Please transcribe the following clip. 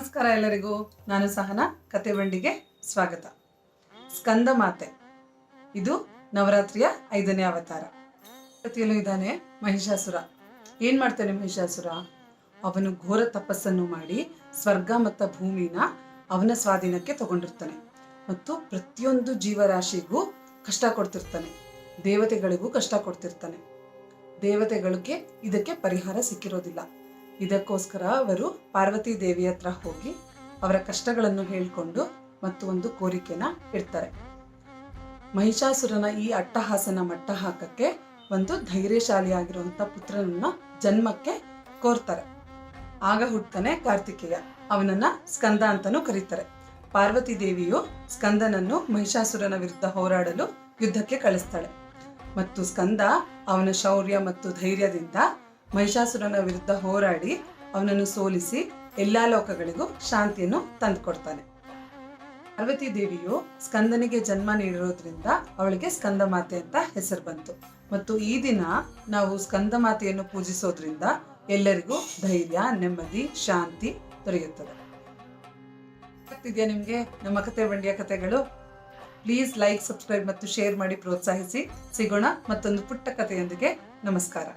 ನಮಸ್ಕಾರ ಎಲ್ಲರಿಗೂ. ನಾನು ಸಹನಾ. ಕತೆ ಬಂಡಿಗೆ ಸ್ವಾಗತ. ಸ್ಕಂದ ಮಾತೆ, ಇದು ನವರಾತ್ರಿಯ 5ನೇ ಅವತಾರ. ಕಥೆಯಲ್ಲೂ ಇದ್ದಾನೆ ಮಹಿಷಾಸುರ. ಏನ್ ಮಾಡ್ತಾನೆ ಮಹಿಷಾಸುರ? ಅವನು ಘೋರ ತಪಸ್ಸನ್ನು ಮಾಡಿ ಸ್ವರ್ಗ ಮತ್ತು ಭೂಮಿನ ಅವನ ಸ್ವಾಧೀನಕ್ಕೆ ತಗೊಂಡಿರ್ತಾನೆ ಮತ್ತು ಪ್ರತಿಯೊಂದು ಜೀವರಾಶಿಗೂ ಕಷ್ಟ ಕೊಡ್ತಿರ್ತಾನೆ. ದೇವತೆಗಳಿಗೂ ಕಷ್ಟ ಕೊಡ್ತಿರ್ತಾನೆ. ದೇವತೆಗಳಿಗೆ ಇದಕ್ಕೆ ಪರಿಹಾರ ಸಿಕ್ಕಿರೋದಿಲ್ಲ. ಇದಕ್ಕೋಸ್ಕರ ಅವರು ಪಾರ್ವತಿ ದೇವಿಯ ಹತ್ರ ಹೋಗಿ ಅವರ ಕಷ್ಟಗಳನ್ನು ಹೇಳಿಕೊಂಡು ಮತ್ತು ಒಂದು ಕೋರಿಕೆನ ಇಡ್ತಾರೆ. ಮಹಿಷಾಸುರನ ಈ ಅಟ್ಟಹಾಸನ ಮಟ್ಟ ಹಾಕಕ್ಕೆ ಒಂದು ಧೈರ್ಯಶಾಲಿಯಾಗಿರುವಂಥ ಪುತ್ರನನ್ನ ಜನ್ಮಕ್ಕೆ ಕೋರ್ತಾರೆ. ಆಗ ಹುಡ್ತಾನೆ ಕಾರ್ತಿಕೇಯ. ಅವನನ್ನ ಸ್ಕಂದ ಅಂತಾನೂ ಕರೀತಾರೆ. ಪಾರ್ವತಿ ದೇವಿಯು ಸ್ಕಂದನನ್ನು ಮಹಿಷಾಸುರನ ವಿರುದ್ಧ ಹೋರಾಡಲು ಯುದ್ಧಕ್ಕೆ ಕಳಿಸ್ತಾಳೆ ಮತ್ತು ಸ್ಕಂದ ಅವನ ಶೌರ್ಯ ಮತ್ತು ಧೈರ್ಯದಿಂದ ಮಹಿಷಾಸುರನ ವಿರುದ್ಧ ಹೋರಾಡಿ ಅವನನ್ನು ಸೋಲಿಸಿ ಎಲ್ಲಾ ಲೋಕಗಳಿಗೂ ಶಾಂತಿಯನ್ನು ತಂದುಕೊಡ್ತಾನೆ. ಪಾರ್ವತಿ ದೇವಿಯು ಸ್ಕಂದನಿಗೆ ಜನ್ಮ ನೀಡಿರೋದ್ರಿಂದ ಅವಳಿಗೆ ಸ್ಕಂದ ಮಾತೆ ಅಂತ ಹೆಸರು ಬಂತು ಮತ್ತು ಈ ದಿನ ನಾವು ಸ್ಕಂದ ಮಾತೆಯನ್ನು ಪೂಜಿಸೋದ್ರಿಂದ ಎಲ್ಲರಿಗೂ ಧೈರ್ಯ, ನೆಮ್ಮದಿ, ಶಾಂತಿ ದೊರೆಯುತ್ತದೆ. ಆಗ್ತಿದೆಯಾ ನಿಮಗೆ ನಮ್ಮ ಕತೆ ಬಂಡಿಯ ಕತೆಗಳು? ಪ್ಲೀಸ್ ಲೈಕ್, ಸಬ್ಸ್ಕ್ರೈಬ್ ಮತ್ತು ಶೇರ್ ಮಾಡಿ ಪ್ರೋತ್ಸಾಹಿಸಿ. ಸಿಗೋಣ ಮತ್ತೊಂದು ಪುಟ್ಟ ಕಥೆಯೊಂದಿಗೆ. ನಮಸ್ಕಾರ.